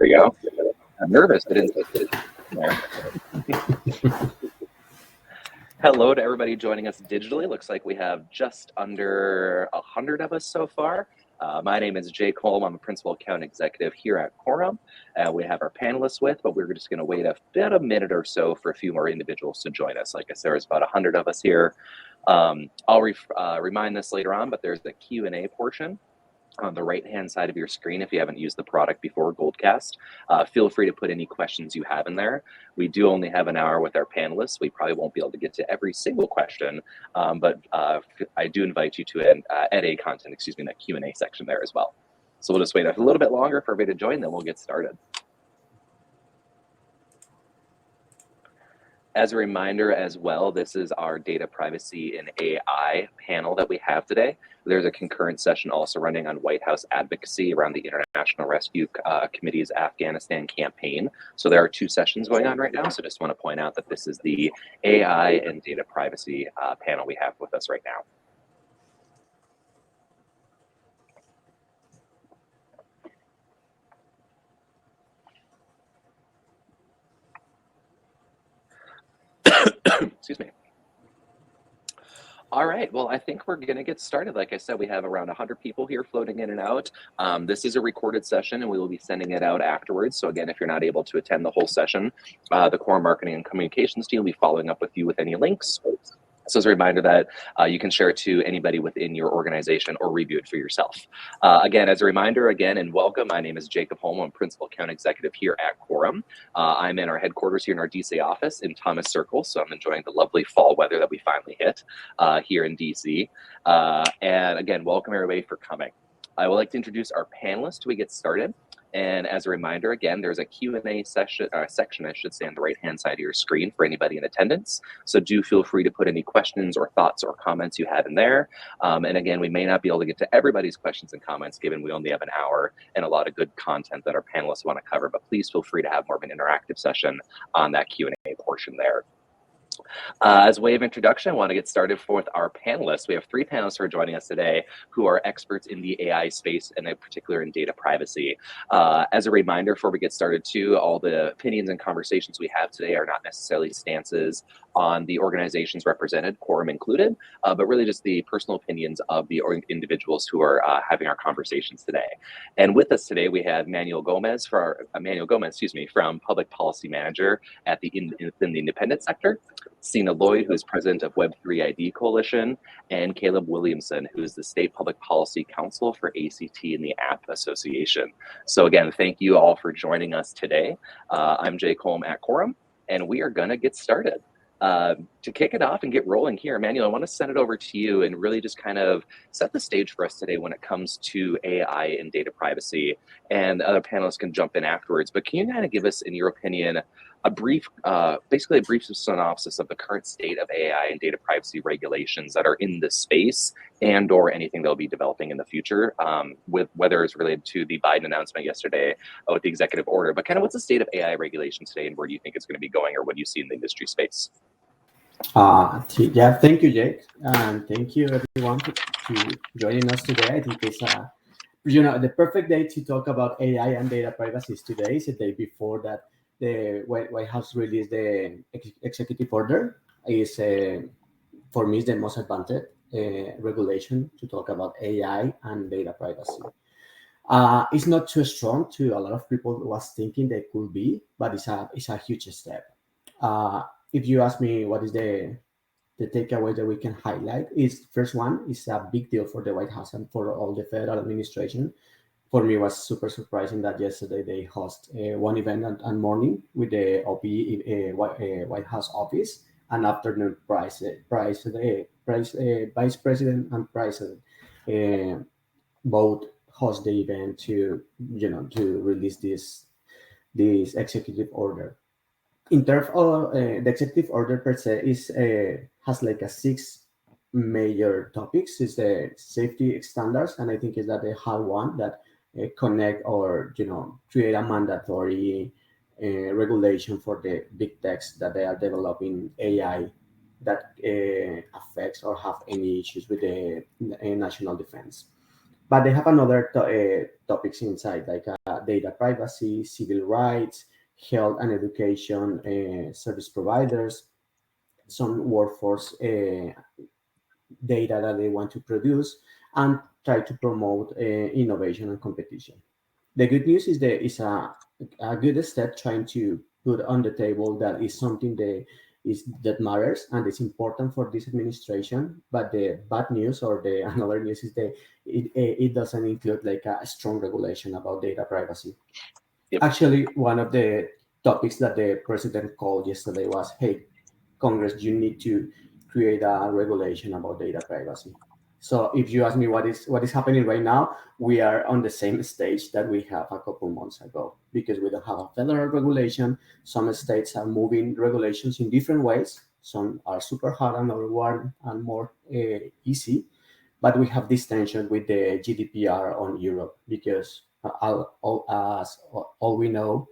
There you go. I'm nervous. I didn't. There. Hello to everybody joining us digitally. Looks like we have just under 100 of us so far. My name is Jake Holm. I'm a Principal Account Executive here at Quorum. We have our panelists with, but we're just going to wait about a minute or so for a few more individuals to join us. Like I said, there's about 100 of us here. I'll remind this later on, but there's the Q&A portion on the right-hand side of your screen. If you haven't used the product before, Goldcast, feel free to put any questions you have in there. We do only have an hour with our panelists. We probably won't be able to get to every single question, but I do invite you to add a content, in that Q&A section there as well. So we'll just wait a little bit longer for everybody to join, then we'll get started. As a reminder as well, this is our data privacy and AI panel that we have today. There's a concurrent session also running on White House advocacy around the International Rescue Committee's Afghanistan campaign. So there are two sessions going on right now. So just want to point out that this is the AI and data privacy panel we have with us right now. Excuse me. All right, well, I think we're going to get started. Like I said, we have around 100 people here floating in and out. This is a recorded session, and we will be sending it out afterwards. So again, if you're not able to attend the whole session, the Quorum Marketing and Communications team will be following up with you with any links. So as a reminder that you can share it to anybody within your organization or review it for yourself. Again, as a reminder, and welcome. My name is Jacob Holm. I'm Principal Account Executive here at Quorum. I'm in our headquarters here in our DC office in Thomas Circle. So I'm enjoying the lovely fall weather that we finally hit here in DC. And again, welcome everybody for coming. I would like to introduce our panelists till we get started. And as a reminder, again, there's a Q&A section, on the right-hand side of your screen for anybody in attendance. So do feel free to put any questions or thoughts or comments you have in there. And again, we may not be able to get to everybody's questions and comments, given we only have an hour and a lot of good content that our panelists want to cover. But please feel free to have more of an interactive session on that Q&A portion there. As a way of introduction, I want to get started with our panelists. We have three panelists who are joining us today who are experts in the AI space and in particular in data privacy. As a reminder, before we get started too, all the opinions and conversations we have today are not necessarily stances on the organizations represented, Quorum included, but really just the personal opinions of the individuals who are having our conversations today. And with us today, we have Manuel Gomez, from Public Policy Manager at in the independent sector, Sina Lloyd, who is president of Web3 ID Coalition, and Caleb Williamson, who is the State Public Policy Counsel for ACT and the App Association. So again, thank you all for joining us today. I'm Jake Holm at Quorum, and we are going to get started. To kick it off and get rolling here, Emmanuel, I want to send it over to you and really just kind of set the stage for us today when it comes to AI and data privacy, and other panelists can jump in afterwards. But can you kind of give us, in your opinion, basically a brief synopsis of the current state of AI and data privacy regulations that are in this space and/or anything they'll be developing in the future, with whether it's related to the Biden announcement yesterday with the executive order, but kind of what's the state of AI regulation today and where do you think it's going to be going, or what do you see in the industry space? Yeah, thank you, Jake, and thank you everyone to joining us today. I think it's the perfect day to talk about AI and data privacy is today. It's the day before that the White House released the executive order. Is for me is the most advanced regulation to talk about AI and data privacy. It's not too strong to a lot of people was thinking they could be, but it's a huge step. If you ask me what is the takeaway that we can highlight, is first one is a big deal for the White House and for all the federal administration. For me, it was super surprising that yesterday they host one event and morning with the White House office, and afternoon vice president and president both host the event to release this executive order. In terms of the executive order per se has like a 6 major topics. Is the safety standards, and I think is that they have one that connect or create a mandatory regulation for the big techs that they are developing AI that affects or have any issues with the national defense. But they have another topics inside, like data privacy, civil rights, health and education, service providers, some workforce data that they want to produce, and try to promote innovation and competition. The good news is there is a good step trying to put on the table that is something that matters and it's important for this administration. But the bad news or the another news is that it doesn't include like a strong regulation about data privacy. Yep. Actually, one of the topics that the president called yesterday was, "Hey, Congress, you need to create a regulation about data privacy." So if you ask me what is happening right now, we are on the same stage that we have a couple months ago because we don't have a federal regulation. Some states are moving regulations in different ways. Some are super hard and other one and more easy. But we have this tension with the GDPR on Europe because all we know,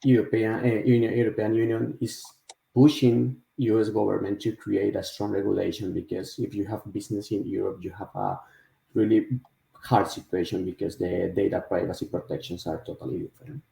European Union is pushing U.S. government to create a strong regulation because if you have business in Europe, you have a really hard situation because the data privacy protections are totally different.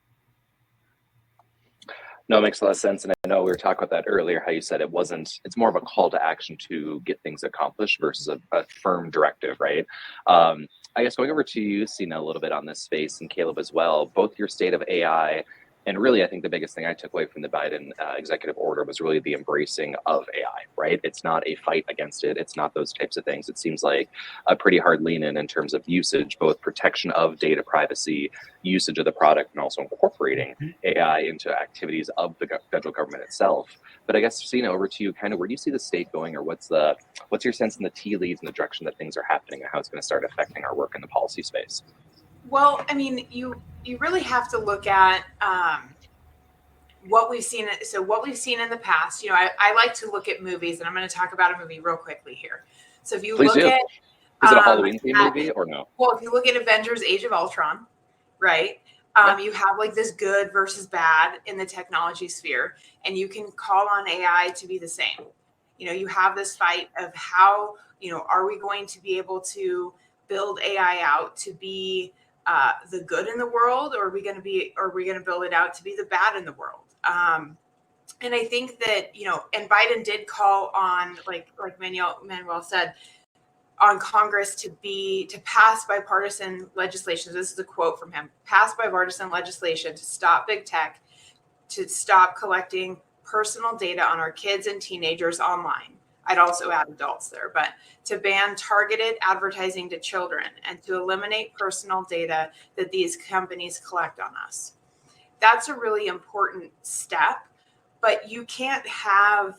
No, it makes a lot of sense. And I know we were talking about that earlier, how you said it's more of a call to action to get things accomplished versus a firm directive, right? I guess going over to you, Sina, a little bit on this space, and Caleb as well, both your state of AI, and really, I think the biggest thing I took away from the Biden executive order was really the embracing of AI, right? It's not a fight against it. It's not those types of things. It seems like a pretty hard lean in terms of usage, both protection of data privacy, usage of the product, and also incorporating AI into activities of the federal government itself. But I guess, Sina, over to you, kind of where do you see the state going, or what's your sense in the tea leaves in the direction that things are happening and how it's going to start affecting our work in the policy space? Well, I mean, you really have to look at what we've seen. So what we've seen in the past, I like to look at movies, and I'm going to talk about a movie real quickly here. So if you Please look do. at, Is it a Halloween theme movie or no? Well, if you look at Avengers: Age of Ultron, right? You have like this good versus bad in the technology sphere, and you can call on AI to be the same. You have this fight of how, are we going to be able to build AI out to be the good in the world, or are we going to build it out to be the bad in the world? And I think that, and Biden did call on, like Manuel said, on Congress to pass bipartisan legislation. This is a quote from him: pass bipartisan legislation to stop big tech, to stop collecting personal data on our kids and teenagers online. I'd also add adults there, but to ban targeted advertising to children and to eliminate personal data that these companies collect on us. That's a really important step, but you can't have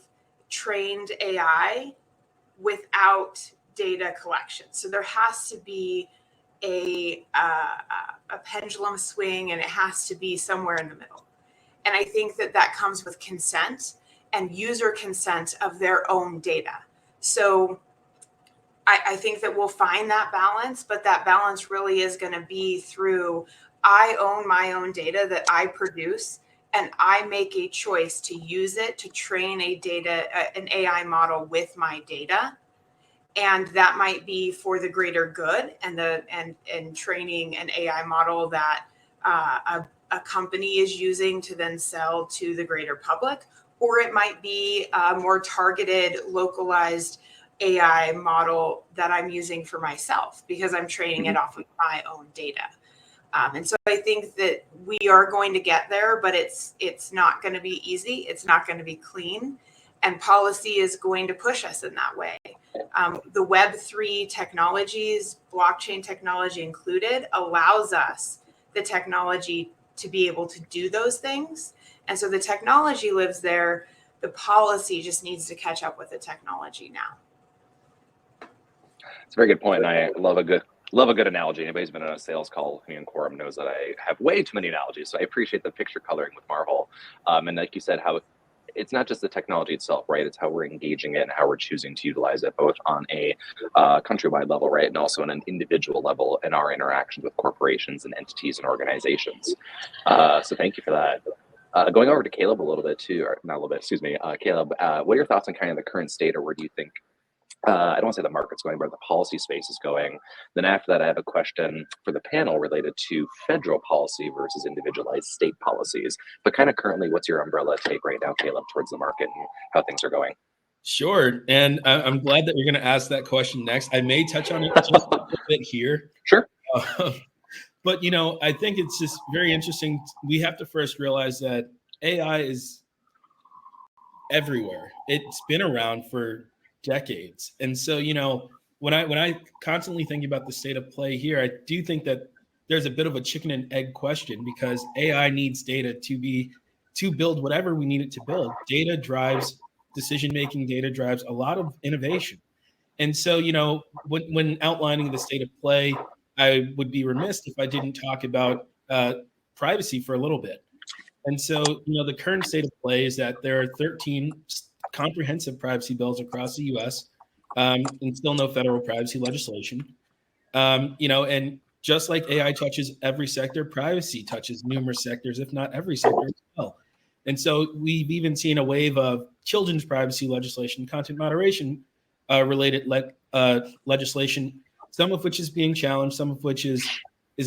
trained AI without data collection. So there has to be a pendulum swing, and it has to be somewhere in the middle. And I think that comes with consent and user consent of their own data. So I think that we'll find that balance, but that balance really is going to be through, I own my own data that I produce, and I make a choice to use it to train an AI model with my data. And that might be for the greater good and training an AI model that a company is using to then sell to the greater public, or it might be a more targeted, localized AI model that I'm using for myself because I'm training it off of my own data. And so I think that we are going to get there, but it's not going to be easy. It's not going to be clean. And policy is going to push us in that way. The Web3 technologies, blockchain technology included, allows us the technology to be able to do those things. And so the technology lives there. The policy just needs to catch up with the technology now. It's a very good point. And I love a good analogy. Anybody who's been on a sales call with me in Quorum knows that I have way too many analogies. So I appreciate the picture coloring with Marvel. And like you said, how it's not just the technology itself, right? It's how we're engaging it and how we're choosing to utilize it, both on a countrywide level, right? And also on an individual level in our interactions with corporations and entities and organizations. So thank you for that. Going over to Caleb a little bit too, or not a little bit, excuse me. Caleb, what are your thoughts on kind of the current state, or where do you think I don't want to say the market's going, but the policy space is going. Then after that, I have a question for the panel related to federal policy versus individualized state policies. But kind of currently, what's your umbrella take right now, Caleb, towards the market and how things are going? Sure. And I'm glad that you're going to ask that question next. I may touch on it just a little bit here. Sure. But, I think it's just very interesting. We have to first realize that AI is everywhere. It's been around for decades. And so, when I constantly think about the state of play here, I do think that there's a bit of a chicken and egg question, because AI needs data to build whatever we need it to build. Data drives decision-making, data drives a lot of innovation. And so, when outlining the state of play, I would be remiss if I didn't talk about privacy for a little bit. And so, the current state of play is that there are 13 comprehensive privacy bills across the U.S. And still no federal privacy legislation. And just like AI touches every sector, privacy touches numerous sectors, if not every sector as well. And so we've even seen a wave of children's privacy legislation, content moderation related legislation, some of which is being challenged, some of which is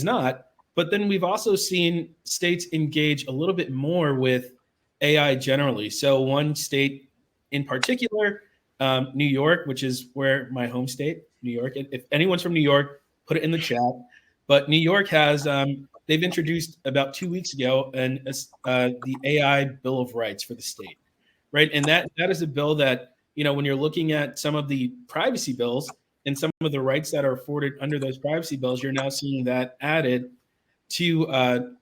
not. But then we've also seen states engage a little bit more with AI generally. So one state in particular, New York, which is where my home state, New York. If anyone's from New York, put it in the chat. But New York has they've introduced about 2 weeks ago the AI Bill of Rights for the state, right? And that is a bill that, when you're looking at some of the privacy bills and some of the rights that are afforded under those privacy bills, you're now seeing that added to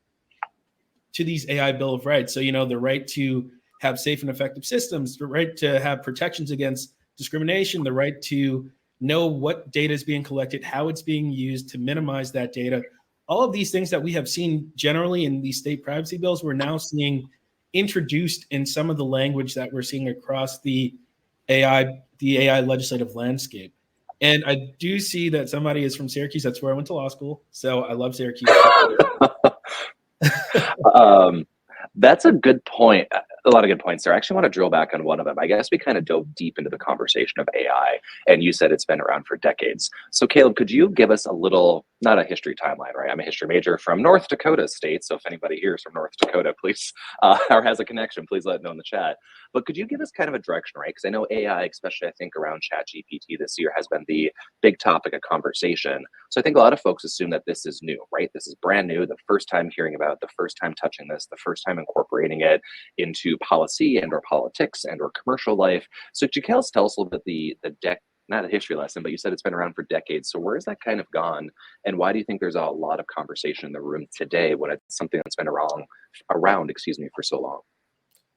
these AI Bill of Rights. So, the right to have safe and effective systems, the right to have protections against discrimination, the right to know what data is being collected, how it's being used to minimize that data. All of these things that we have seen generally in these state privacy bills, we're now seeing introduced in some of the language that we're seeing across the AI legislative landscape. And I do see that somebody is from Syracuse. That's where I went to law school. So I love Syracuse. That's a good point. A lot of good points there. I actually want to drill back on one of them. I guess we kind of dove deep into the conversation of AI, and you said it's been around for decades. So Caleb, could you give us a little, not a history timeline, right? I'm a history major from North Dakota State. So if anybody here is from North Dakota, please, or has a connection, please let it know in the chat. But could you give us kind of a direction, right? Because I know AI, especially I think around ChatGPT this year, has been the big topic of conversation. So I think a lot of folks assume that this is new, right? This is brand new, the first time hearing about it, the first time touching this, the first time incorporating it into policy and or politics and or commercial life. So could you tell us a little bit not a history lesson, but you said it's been around for decades. So where has that kind of gone? And why do you think there's a lot of conversation in the room today when it's something that's been around, for so long?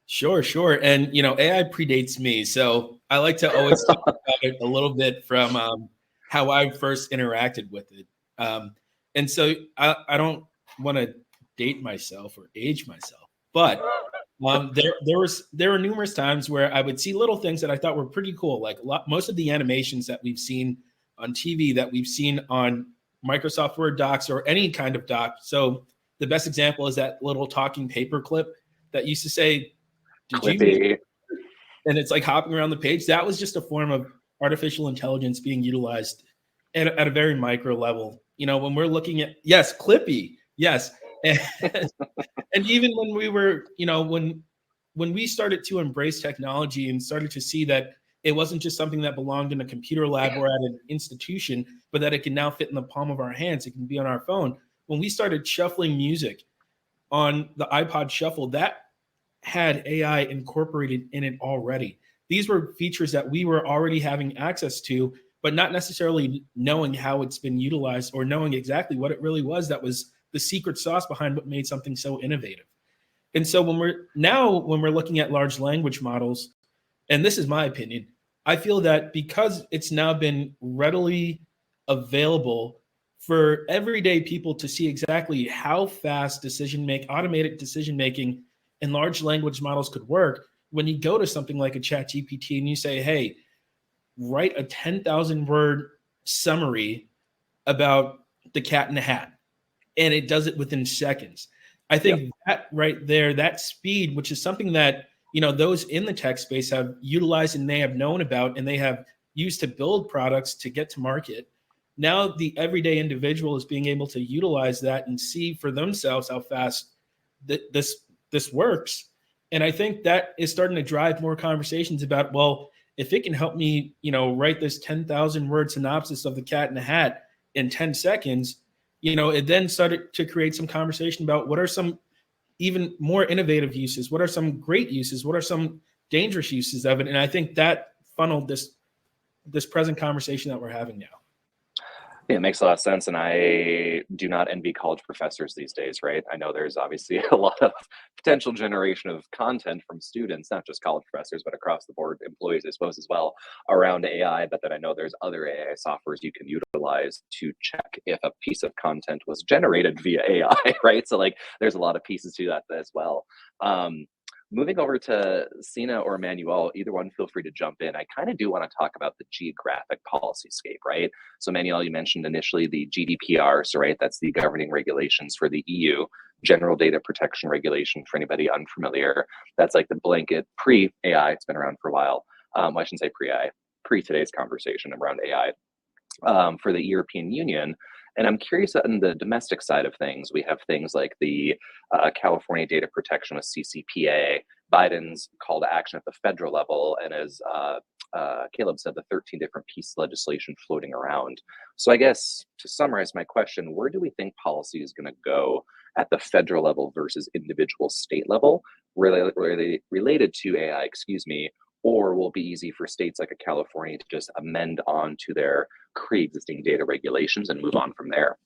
Sure. And, AI predates me. So I like to always talk about it a little bit from how I first interacted with it. And so I don't want to date myself or age myself, but there were numerous times where I would see little things that I thought were pretty cool. Like most of the animations that we've seen on TV, that we've seen on Microsoft Word docs or any kind of doc. So the best example is that little talking paper clip that used to say, "Did you?" And it's like hopping around the page. That was just a form of artificial intelligence being utilized at a very micro level. When we're looking at, yes, Clippy, yes. And even when we were, when we started to embrace technology and started to see that it wasn't just something that belonged in a computer lab or at an institution, but that it can now fit in the palm of our hands, it can be on our phone. When we started shuffling music on the iPod Shuffle, that had AI incorporated in it already. These were features that we were already having access to, but not necessarily knowing how it's been utilized or knowing exactly what it really was that was the secret sauce behind what made something so innovative. And so when we're looking at large language models, and this is my opinion, I feel that because it's now been readily available for everyday people to see exactly how fast automated decision making and large language models could work, when you go to something like a ChatGPT and you say, hey, write a 10,000 word summary about the Cat in the Hat, and it does it within seconds. I think that right there, that speed, which is something that those in the tech space have utilized and they have known about and they have used to build products to get to market. Now the everyday individual is being able to utilize that and see for themselves how fast this works. And I think that is starting to drive more conversations about, well, if it can help me, write this 10,000 word synopsis of the Cat in the Hat in 10 seconds, it then started to create some conversation about what are some even more innovative uses, what are some great uses, what are some dangerous uses of it. And I think that funneled this present conversation that we're having now. Yeah, it makes a lot of sense. And I do not envy college professors these days, right? I know there's obviously a lot of potential generation of content from students, not just college professors, but across the board employees, I suppose, as well, around AI. But then I know there's other AI softwares you can utilize to check if a piece of content was generated via AI, right? So like there's a lot of pieces to that as well. Moving over to Sina or Manuel, either one, feel free to jump in. I kind of do want to talk about the geographic policy scape, right? So Manuel, you mentioned initially the GDPR, so right, that's the governing regulations for the EU, General Data Protection Regulation for anybody unfamiliar. That's like the blanket pre-AI, it's been around for a while. Well, I shouldn't say pre-AI, pre-today's conversation around AI for the European Union. And I'm curious that in the domestic side of things, we have things like the California data protection with CCPA, Biden's call to action at the federal level, and as Caleb said, the 13 different pieces of legislation floating around. So I guess to summarize my question, where do we think policy is going to go at the federal level versus individual state level related to AI, or will it be easy for states like California to just amend on to their pre-existing data regulations and move on from there?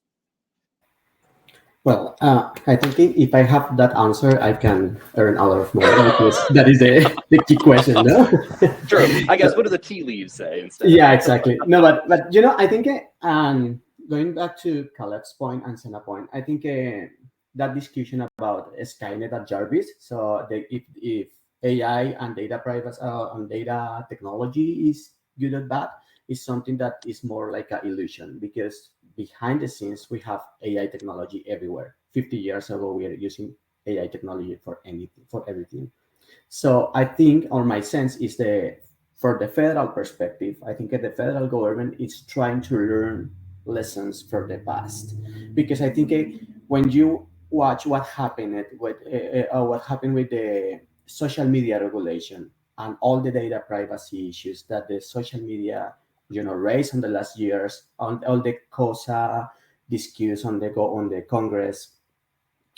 Well, I think if I have that answer, I can earn a lot of money because that is the key question, no? True. I guess what do the tea leaves say instead? Yeah, exactly. No, but I think going back to Caleb's point and Senna's point, I think that discussion about Skynet at Jarvis. So if AI and data privacy and data technology is good or bad, is something that is more like an illusion, because behind the scenes we have AI technology everywhere. 50 years ago, we are using AI technology for anything, for everything. So I think, or my sense is for the federal perspective, I think that the federal government is trying to learn lessons from the past, because I think when you watch what happened with the social media regulation and all the data privacy issues that the social media raised in the last years, on all the COSA disputes on the Congress,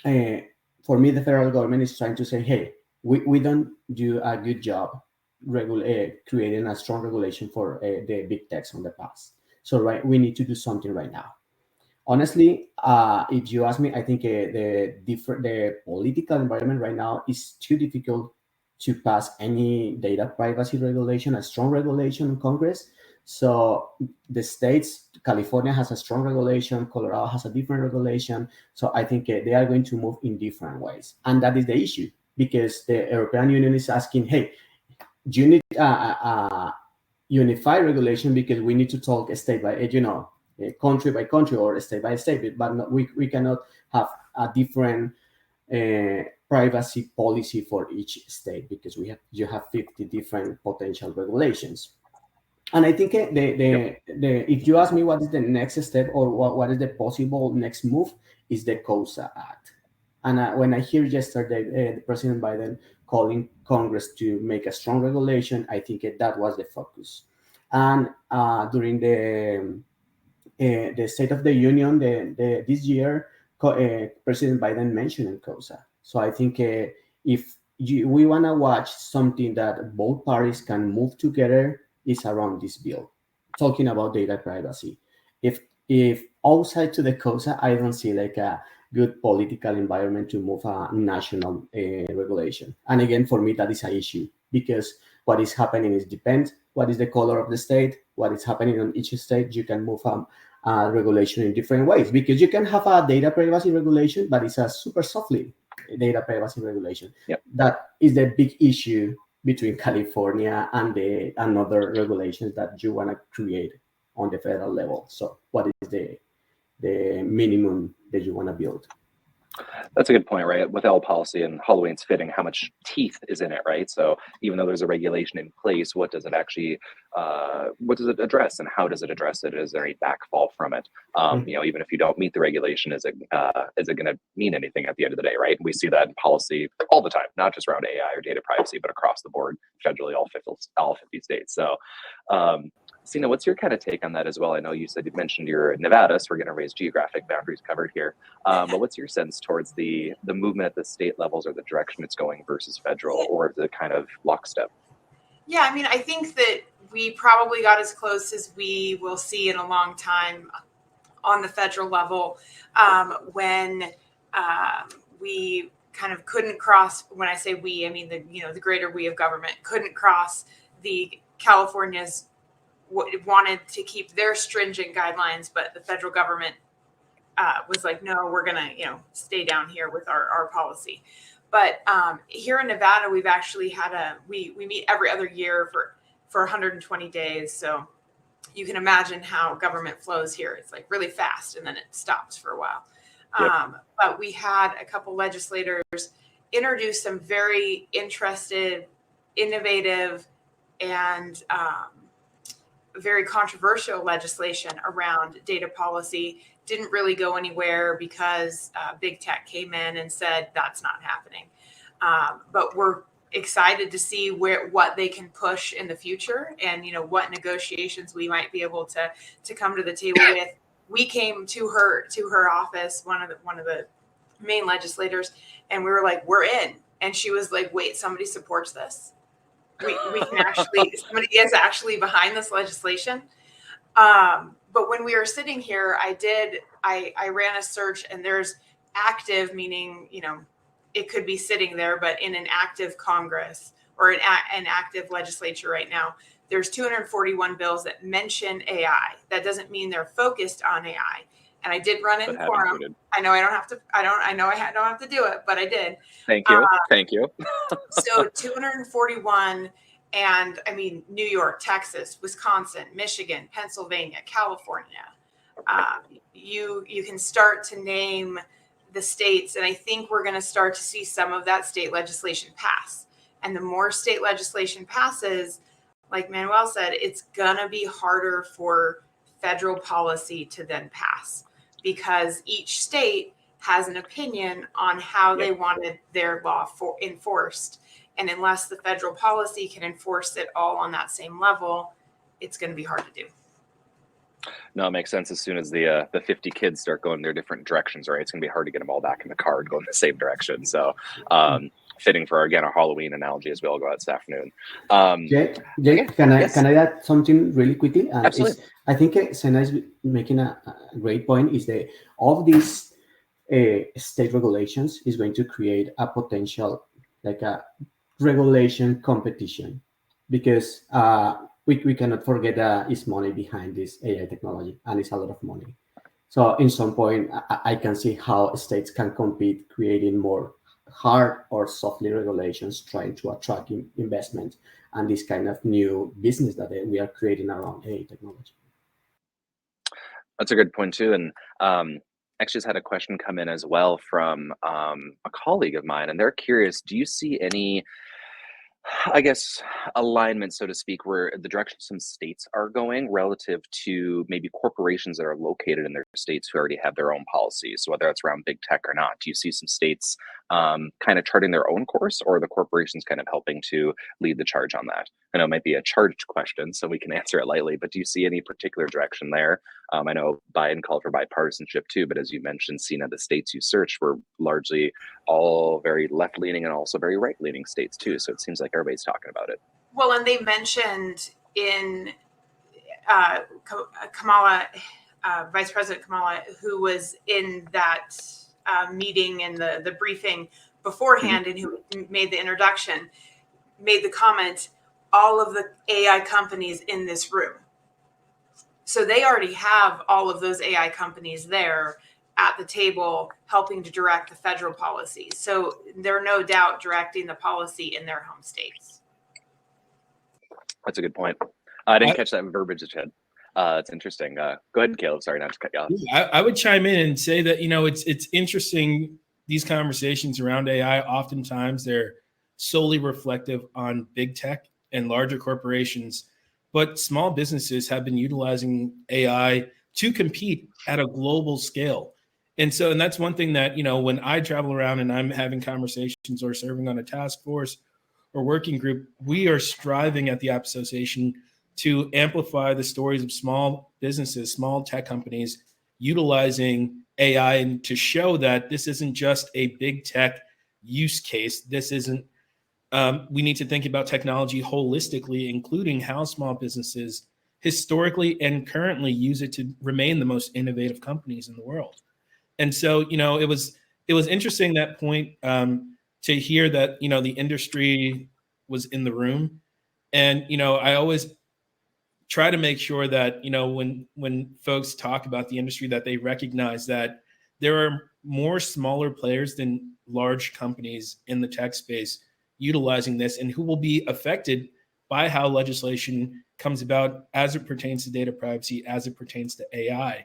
for me the federal government is trying to say, hey, we don't do a good job creating a strong regulation for the big techs on the past. So we need to do something right now. Honestly, if you ask me, I think the political environment right now is too difficult to pass any data privacy regulation, a strong regulation in Congress. So the states, California has a strong regulation, Colorado has a different regulation. So I think they are going to move in different ways. And that is the issue, because the European Union is asking, hey, you need a unified regulation, because we need to talk state by, country by country or state by state, but we cannot have a different privacy policy for each state, because you have 50 different potential regulations. And I think if you ask me what is the next step, or what is the possible next move, is the COSA Act. And when I hear yesterday President Biden calling Congress to make a strong regulation, I think that was the focus. And during the State of the Union this year, President Biden mentioned COSA. So I think if we want to watch something that both parties can move together, is around this bill, talking about data privacy. If outside to the COSA, I don't see like a good political environment to move a national regulation. And again, for me, that is an issue, because what is happening is depends what is the color of the state, what is happening in each state. You can move a regulation in different ways, because you can have a data privacy regulation, but it's a super softly data privacy regulation. Yep. That is the big issue between California and other regulations that you want to create on the federal level. So what is the minimum that you want to build? That's a good point, right? With all policy, and Halloween's fitting, how much teeth is in it, right? So even though there's a regulation in place, what does it actually what does it address and how does it address it? Is there any backfall from it? You know, even if you don't meet the regulation, is it going to mean anything at the end of the day, right? And we see that in policy all the time, not just around AI or data privacy, but across the board, federally, all 50 states. So, Sina, what's your kind of take on that as well? I know you mentioned you're in Nevada, so we're going to raise geographic boundaries covered here. But what's your sense towards the movement at the state levels, or the direction it's going versus federal, or the kind of lockstep? Yeah, I mean, I think that we probably got as close as we will see in a long time on the federal level, when we kind of couldn't cross. When I say we, I mean the greater we of government couldn't cross the California's wanted to keep their stringent guidelines, but the federal government was like, no, we're gonna stay down here with our policy. But here in Nevada, we've actually had we meet every other year for 120 days. So you can imagine how government flows here. It's like really fast and then it stops for a while. Yep. But we had a couple legislators introduce some very interested, innovative, and very controversial legislation around data policy. Didn't really go anywhere because big tech came in and said that's not happening. But we're excited to see what they can push in the future, and what negotiations we might be able to come to the table with. We came to her office, one of the main legislators, and we were like, we're in. And she was like, wait, somebody supports this? We can actually, somebody is actually behind this legislation. But when we were sitting here, I ran a search, and there's active, meaning, it could be sitting there, but in an active Congress or an active legislature right now, there's 241 bills that mention AI. That doesn't mean they're focused on AI. And I did run it in quorum. I know I don't have to do it, but I did. Thank you. Thank you. So 241, and I mean, New York, Texas, Wisconsin, Michigan, Pennsylvania, California. You can start to name the states, and I think we're going to start to see some of that state legislation pass. And the more state legislation passes, like Manuel said, it's going to be harder for federal policy to then pass, because each state has an opinion on how they wanted their law enforced. And unless the federal policy can enforce it all on that same level, it's going to be hard to do. No, it makes sense. As soon as the 50 kids start going their different directions, right, it's going to be hard to get them all back in the car and go in the same direction. So fitting for, again, our Halloween analogy as we all go out this afternoon. Jake, can I add something really quickly? Absolutely. I think Sena is making a great point, is that all of these state regulations is going to create a potential, like a regulation competition, because we cannot forget that it's money behind this AI technology, and it's a lot of money. So in some point, I can see how states can compete, creating more hard or softly regulations, trying to attract investment and this kind of new business that we are creating around AI technology. That's a good point too. And actually just had a question come in as well from a colleague of mine, and they're curious, do you see any, I guess, alignment, so to speak, where the direction some states are going relative to maybe corporations that are located in their states who already have their own policies? So whether it's around big tech or not, do you see some states kind of charting their own course, or the corporations kind of helping to lead the charge on that? I know it might be a charged question, so we can answer it lightly, but do you see any particular direction there? I know Biden called for bipartisanship too, but as you mentioned, Sina, the states you searched were largely all very left-leaning and also very right-leaning states too. So it seems like everybody's talking about it. Well, and they mentioned in Kamala, Vice President Kamala, who was in that meeting and the briefing beforehand, and who made the introduction, made the comment, all of the AI companies in this room. So they already have all of those AI companies there at the table helping to direct the federal policy. So they're no doubt directing the policy in their home states. That's a good point. I didn't catch that verbiage that you had. It's interesting. Go ahead, Caleb. Sorry, not to cut you off. I would chime in and say that, it's interesting. These conversations around AI, oftentimes they're solely reflective on big tech and larger corporations but small businesses have been utilizing AI to compete at a global scale. And that's one thing that, when I travel around and I'm having conversations or serving on a task force or working group, we are striving at the App Association to amplify the stories of small businesses, small tech companies utilizing AI, and to show that this isn't just a big tech use case. This isn't, we need to think about technology holistically, including how small businesses historically and currently use it to remain the most innovative companies in the world. And so, it was interesting, that point, to hear that, the industry was in the room. And, I always try to make sure that, when folks talk about the industry, that they recognize that there are more smaller players than large companies in the tech space utilizing this, and who will be affected by how legislation comes about as it pertains to data privacy, as it pertains to AI.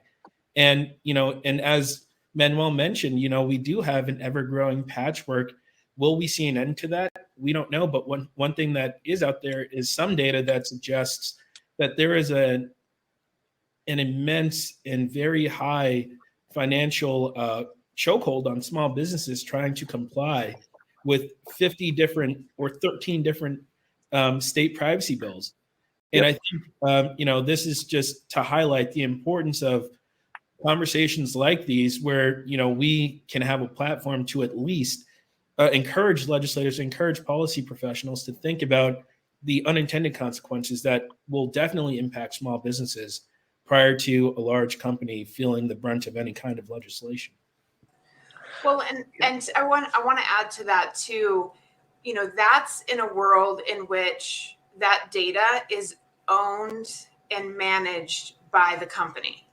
And, and as Manuel mentioned, we do have an ever-growing patchwork. Will we see an end to that? We don't know. But one thing that is out there is some data that suggests that there is an immense and very high financial chokehold on small businesses trying to comply with 50 different or 13 different state privacy bills. And I think, this is just to highlight the importance of conversations like these, where, we can have a platform to at least encourage legislators, encourage policy professionals to think about the unintended consequences that will definitely impact small businesses prior to a large company feeling the brunt of any kind of legislation. Well, and I want to add to that too. That's in a world in which that data is owned and managed by the company.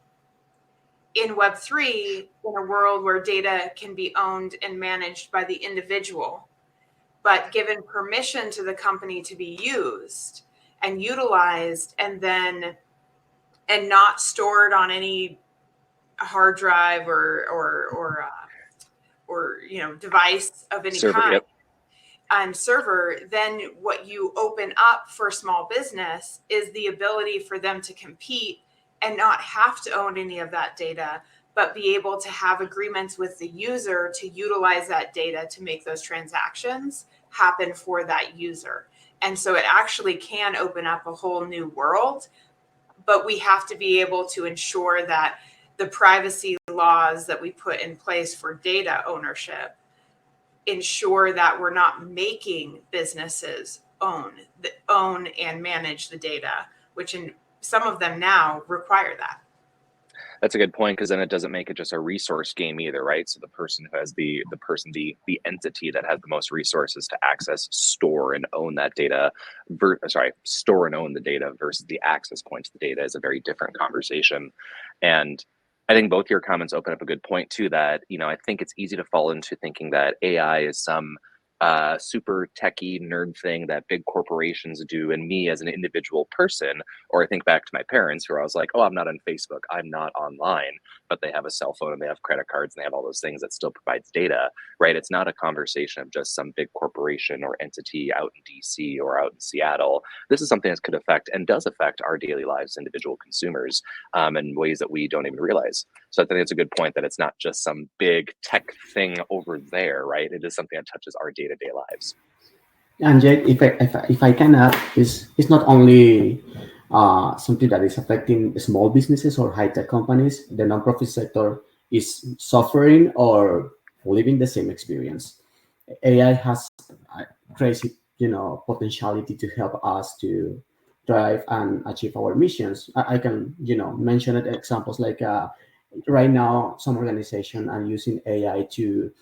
In Web3, in a world where data can be owned and managed by the individual, but given permission to the company to be used and utilized, and not stored on any hard drive or device of any Server, kind, yep. And server, then what you open up for small business is the ability for them to compete and not have to own any of that data, but be able to have agreements with the user to utilize that data to make those transactions happen for that user. And so it actually can open up a whole new world, but we have to be able to ensure that the privacy laws that we put in place for data ownership ensure that we're not making businesses own and manage the data, which in some of them now require that. That's a good point, because then it doesn't make it just a resource game either, right? So the person who has the entity that has the most resources to access, store and own that data, store and own the data versus the access point to the data is a very different conversation. And I think both your comments open up a good point too, that, I think it's easy to fall into thinking that AI is some super techie nerd thing that big corporations do, and me as an individual person, or I think back to my parents who I was like, oh, I'm not on Facebook, I'm not online, but they have a cell phone and they have credit cards and they have all those things that still provides data, right? It's not a conversation of just some big corporation or entity out in DC or out in Seattle. This is something that could affect and does affect our daily lives, individual consumers, in ways that we don't even realize. So I think it's a good point that it's not just some big tech thing over there, right? It is something that touches our day-to-day lives. And Jake, if I can add, it's not only something that is affecting small businesses or high-tech companies. The nonprofit sector is suffering or living the same experience. AI has crazy, potentiality to help us to drive and achieve our missions. I can, mention examples like right now, some organizations are using AI to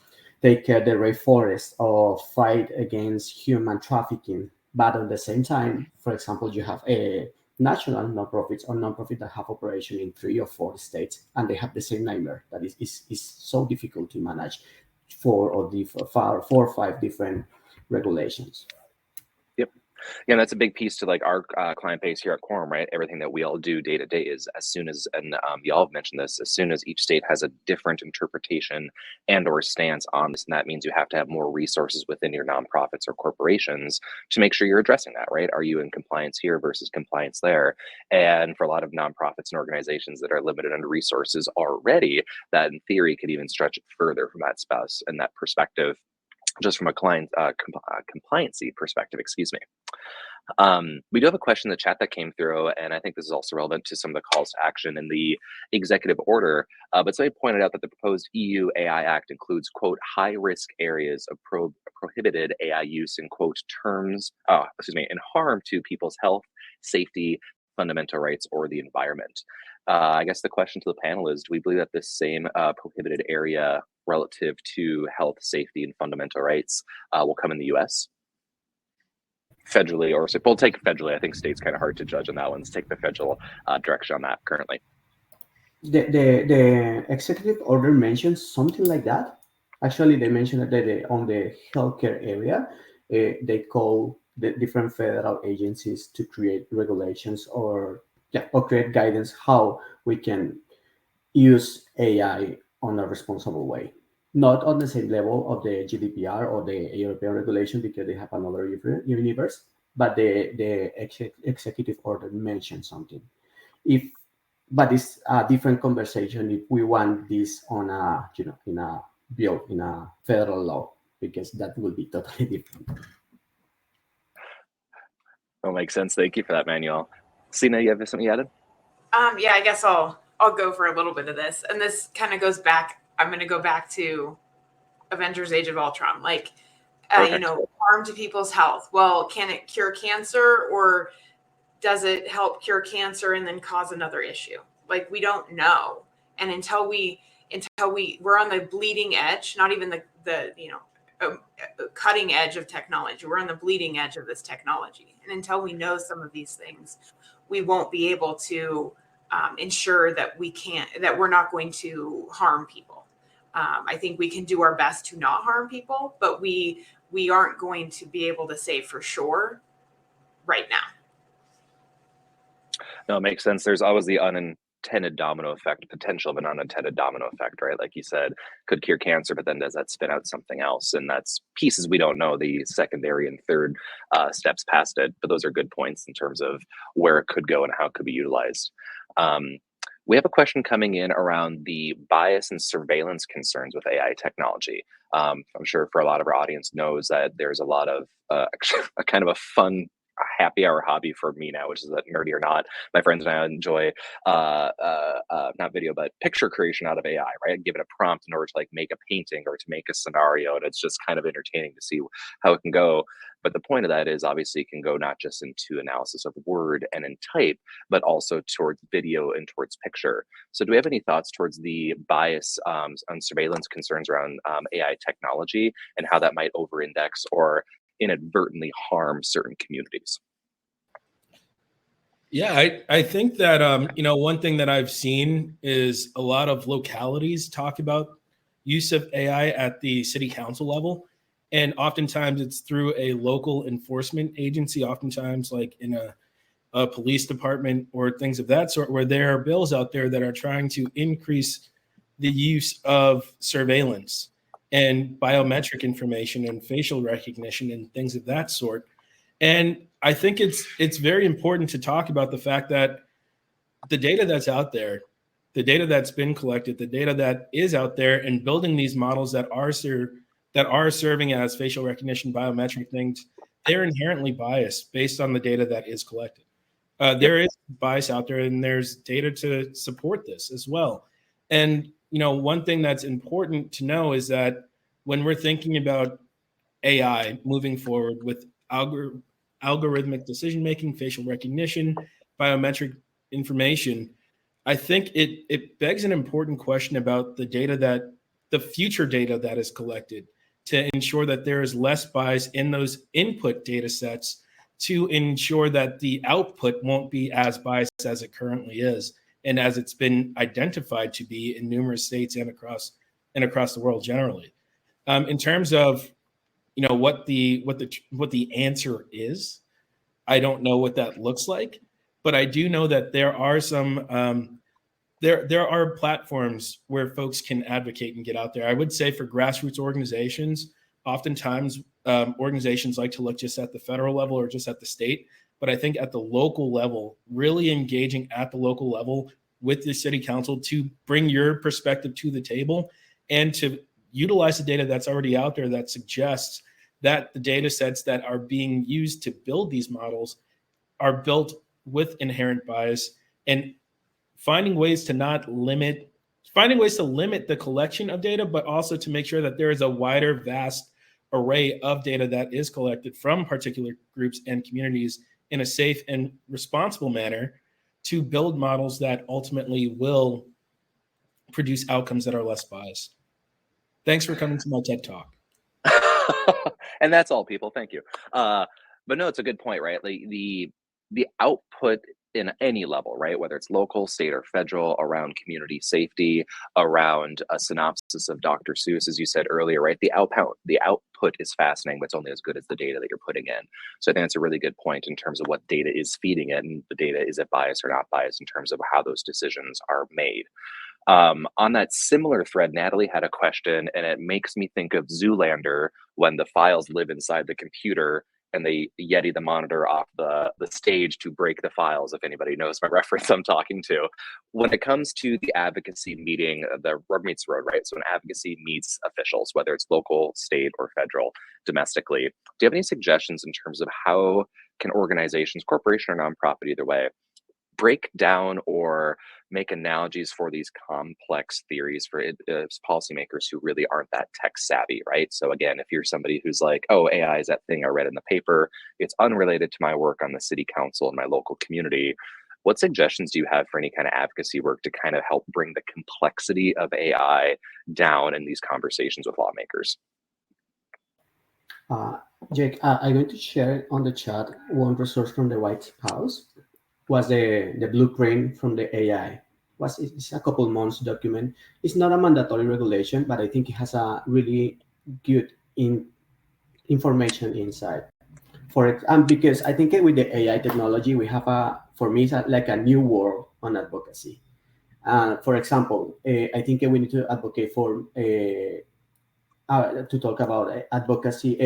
take care of the rainforest or fight against human trafficking. But at the same time, for example, you have a national nonprofits or nonprofit that have operation in 3 or 4 states, and they have the same nightmare that is so difficult to manage 4 or 5 different regulations. Yep. Yeah, that's a big piece to like our client base here at Quorum, right? Everything that we all do day to day is as soon as, and y'all have mentioned this, as soon as each state has a different interpretation and or stance on this, and that means you have to have more resources within your nonprofits or corporations to make sure you're addressing that, right? Are you in compliance here versus compliance there? And for a lot of nonprofits and organizations that are limited under resources already, that in theory could even stretch it further from that spouse and that perspective, just from a client compliancy perspective, excuse me. We do have a question in the chat that came through, and I think this is also relevant to some of the calls to action in the executive order. But somebody pointed out that the proposed EU AI Act includes, quote, high risk areas of prohibited AI use in, quote, in harm to people's health, safety, fundamental rights, or the environment. I guess the question to the panel is, do we believe that this same prohibited area relative to health, safety, and fundamental rights will come in the US? Federally, or we'll take federally. I think state's kind of hard to judge on that one. Let's take the federal direction on that currently. The executive order mentions something like that. Actually, they mentioned that on the healthcare area, they call the different federal agencies to create regulations or create guidance how we can use AI on a responsible way. Not on the same level of the GDPR or the European regulation because they have another universe, but the executive order mentions something. But it's a different conversation if we want this on a in a bill in a federal law, because that will be totally different. That makes sense. Thank you for that, Manuel. Sina, you have something added? Yeah, I guess I'll go for a little bit of this, and this kind of goes back. I'm going to go back to Avengers: Age of Ultron, like harm to people's health. Well, can it cure cancer, or does it help cure cancer and then cause another issue? Like, we don't know, and until we're on the bleeding edge, not even the cutting edge of technology. We're on the bleeding edge of this technology, and until we know some of these things, we won't be able to ensure that we're not going to harm people. I think we can do our best to not harm people, but we aren't going to be able to say for sure right now. No, it makes sense. There's always the unintended domino effect, potential of an unintended domino effect, right? Like you said, could cure cancer, but then does that spin out something else? And that's pieces we don't know, the secondary and third steps past it. But those are good points in terms of where it could go and how it could be utilized. We have a question coming in around the bias and surveillance concerns with AI technology. I'm sure for a lot of our audience knows that there's a lot of a kind of a fun happy hour hobby for me now, which is that nerdy or not. My friends and I enjoy not video, but picture creation out of AI, right? Give it a prompt in order to like make a painting or to make a scenario. And it's just kind of entertaining to see how it can go. But the point of that is obviously it can go not just into analysis of word and in type, but also towards video and towards picture. So do we have any thoughts towards the bias on surveillance concerns around AI technology and how that might over-index or inadvertently harm certain communities? Yeah, I think that one thing that I've seen is a lot of localities talk about use of AI at the city council level. And oftentimes it's through a local enforcement agency, oftentimes like in a police department or things of that sort, where there are bills out there that are trying to increase the use of surveillance and biometric information and facial recognition and things of that sort. And I think it's very important to talk about the fact that the data that's out there, the data that's been collected, the data that is out there, and building these models that are serving as facial recognition, biometric things, they're inherently biased based on the data that is collected. There is bias out there, and there's data to support this as well. And one thing that's important to know is that when we're thinking about AI moving forward with algorithmic decision-making, facial recognition, biometric information, I think it begs an important question about the future data that is collected to ensure that there is less bias in those input data sets to ensure that the output won't be as biased as it currently is and as it's been identified to be in numerous states and across the world generally. In terms of what the answer is, I don't know what that looks like, but I do know that there are some there are platforms where folks can advocate and get out there. I would say for grassroots organizations, oftentimes organizations like to look just at the federal level or just at the state. But I think at the local level, really engaging at the local level with the city council to bring your perspective to the table and to utilize the data that's already out there that suggests that the data sets that are being used to build these models are built with inherent bias, and finding ways to limit the collection of data, but also to make sure that there is a wider, vast array of data that is collected from particular groups and communities in a safe and responsible manner to build models that ultimately will produce outcomes that are less biased. Thanks for coming to my TED Talk. And that's all, people. Thank you. But no, it's a good point, right? Like the output in any level, right? Whether it's local, state, or federal, around community safety, around a synopsis of Dr. Seuss, as you said earlier, right? The output is fascinating, but it's only as good as the data that you're putting in. So I think that's a really good point in terms of what data is feeding it, and the data, is it biased or not biased in terms of how those decisions are made. On that similar thread, Natalie had a question, and it makes me think of Zoolander when the files live inside the computer and they Yeti the monitor off the stage to break the files, if anybody knows my reference I'm talking to. When it comes to the advocacy meeting, the rubber meets the road, right? So an advocacy meets officials, whether it's local, state, or federal, domestically. Do you have any suggestions in terms of how can organizations, corporation or nonprofit, either way, break down or make analogies for these complex theories for policymakers who really aren't that tech savvy, right? So again, if you're somebody who's like, oh, AI is that thing I read in the paper, it's unrelated to my work on the city council in my local community, what suggestions do you have for any kind of advocacy work to kind of help bring the complexity of AI down in these conversations with lawmakers? Jake, I'm going to share on the chat one resource from the White House. Was the blueprint from the AI. It's a couple months document. It's not a mandatory regulation, but I think it has a really good information inside for it. And because I think with the AI technology, we have for me, it's like a new world on advocacy. For example, I think we need to advocate for to talk about advocacy,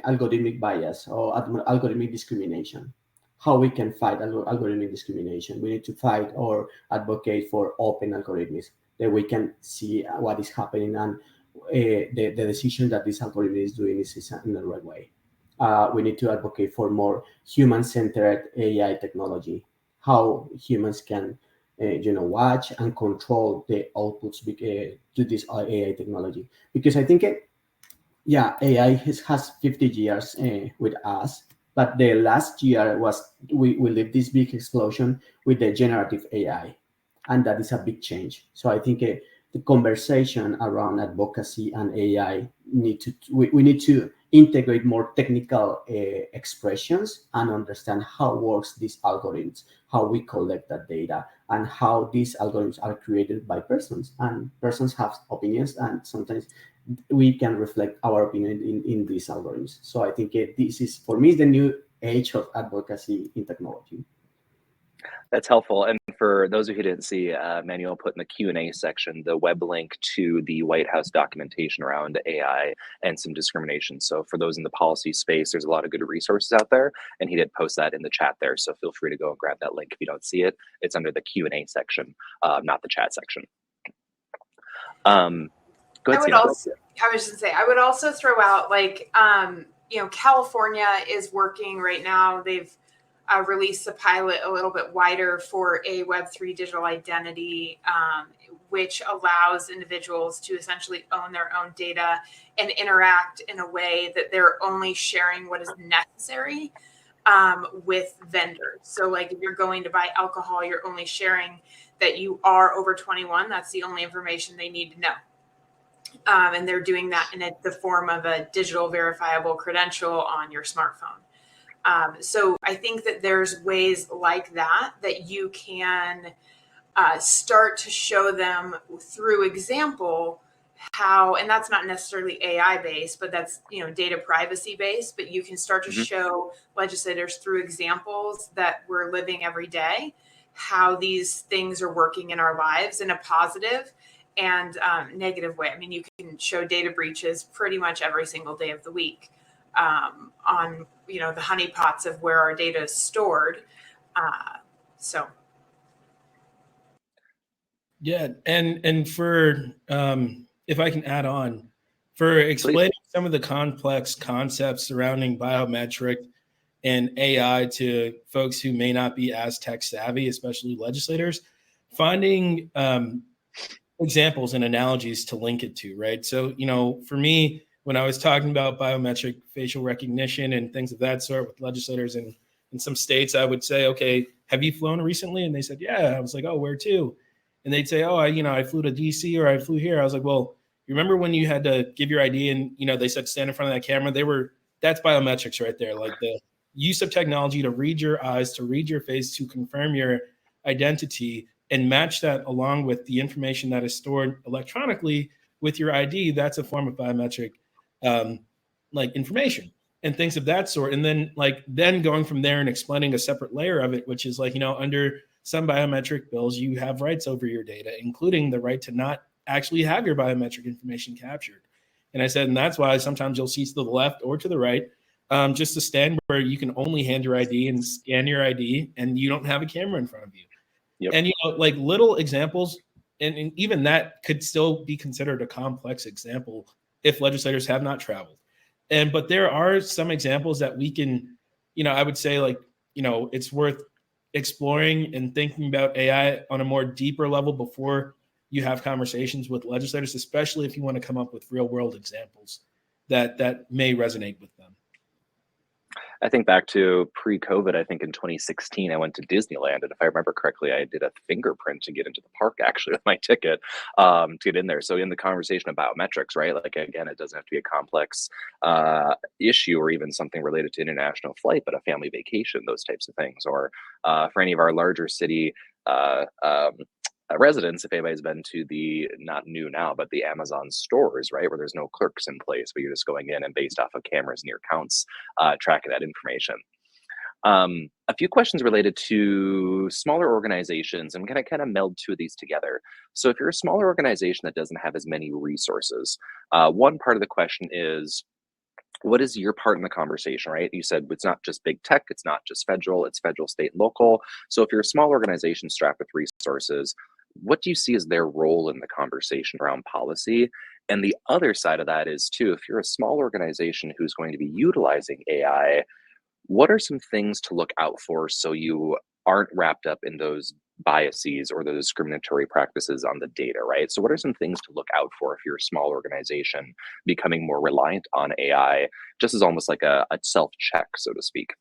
algorithmic bias or algorithmic discrimination. How we can fight algorithmic discrimination. We need to fight or advocate for open algorithms that we can see what is happening and the decision that this algorithm is doing is in the right way. We need to advocate for more human-centered AI technology, how humans can watch and control the outputs to this AI technology. Because I think, AI has 50 years with us, but the last year was we lived this big explosion with the generative AI, and that is a big change. So I think the conversation around advocacy and AI we need to integrate more technical expressions and understand how works these algorithms, how we collect that data, and how these algorithms are created by persons. And persons have opinions, and sometimes we can reflect our opinion in these algorithms. So I think this is, for me, the new age of advocacy in technology. That's helpful. And for those of you who didn't see, Manuel put in the Q&A section the web link to the White House documentation around AI and some discrimination. So for those in the policy space, there's a lot of good resources out there, and he did post that in the chat there. So feel free to go and grab that link if you don't see it. It's under the Q&A section, not the chat section. Go ahead, I was just gonna say, I would also throw out, like, California is working right now. They've released the pilot a little bit wider for a Web3 digital identity, which allows individuals to essentially own their own data and interact in a way that they're only sharing what is necessary with vendors. So like if you're going to buy alcohol, you're only sharing that you are over 21. That's the only information they need to know. And they're doing that in the form of a digital verifiable credential on your smartphone. So I think that there's ways like that you can start to show them through example how, and that's not necessarily AI based, but that's, data privacy based, but you can start to show legislators through examples that we're living every day, how these things are working in our lives in a positive and negative way. I mean, you can show data breaches pretty much every single day of the week on, the honeypots of where our data is stored. So. Yeah, and for if I can add on, for explaining some of the complex concepts surrounding biometric and AI to folks who may not be as tech savvy, especially legislators, finding examples and analogies to link it to, right? So, for me, when I was talking about biometric facial recognition and things of that sort with legislators in some states, I would say, okay, have you flown recently? And they said, yeah. I was like, oh, where to? And they'd say, oh, I flew to DC or I flew here. I was like, well, you remember when you had to give your ID and, they said, stand in front of that camera? That's biometrics right there. Like the use of technology to read your eyes, to read your face, to confirm your identity and match that along with the information that is stored electronically with your ID. That's a form of biometric information and things of that sort. And then going from there and explaining a separate layer of it, which is under some biometric bills, you have rights over your data, including the right to not actually have your biometric information captured. And I said, and that's why sometimes you'll see to the left or to the right, just a stand where you can only hand your ID and scan your ID and you don't have a camera in front of you. Yep. And, little examples, and even that could still be considered a complex example if legislators have not traveled. But there are some examples that we can, I would say it's worth exploring and thinking about AI on a more deeper level before you have conversations with legislators, especially if you want to come up with real world examples that may resonate with them. I think back to pre-COVID, I think in 2016, I went to Disneyland. And if I remember correctly, I did a fingerprint to get into the park actually with my ticket to get in there. So in the conversation of biometrics, right? Again, it doesn't have to be a complex issue or even something related to international flight, but a family vacation, those types of things. Or for any of our larger city residents, if anybody's been to the, not new now, but the Amazon stores, right, where there's no clerks in place, but you're just going in and based off of cameras and your accounts, tracking that information. A few questions related to smaller organizations. I'm going to kind of meld two of these together. So if you're a smaller organization that doesn't have as many resources, one part of the question is, what is your part in the conversation, right? You said it's not just big tech, it's not just federal, it's federal, state, and local. So if you're a small organization strapped with resources, what do you see as their role in the conversation around policy? And the other side of that is too, if you're a small organization who's going to be utilizing AI, what are some things to look out for so you aren't wrapped up in those biases or the discriminatory practices on the data, right? So what are some things to look out for if you're a small organization becoming more reliant on AI, just as almost like a self-check, so to speak?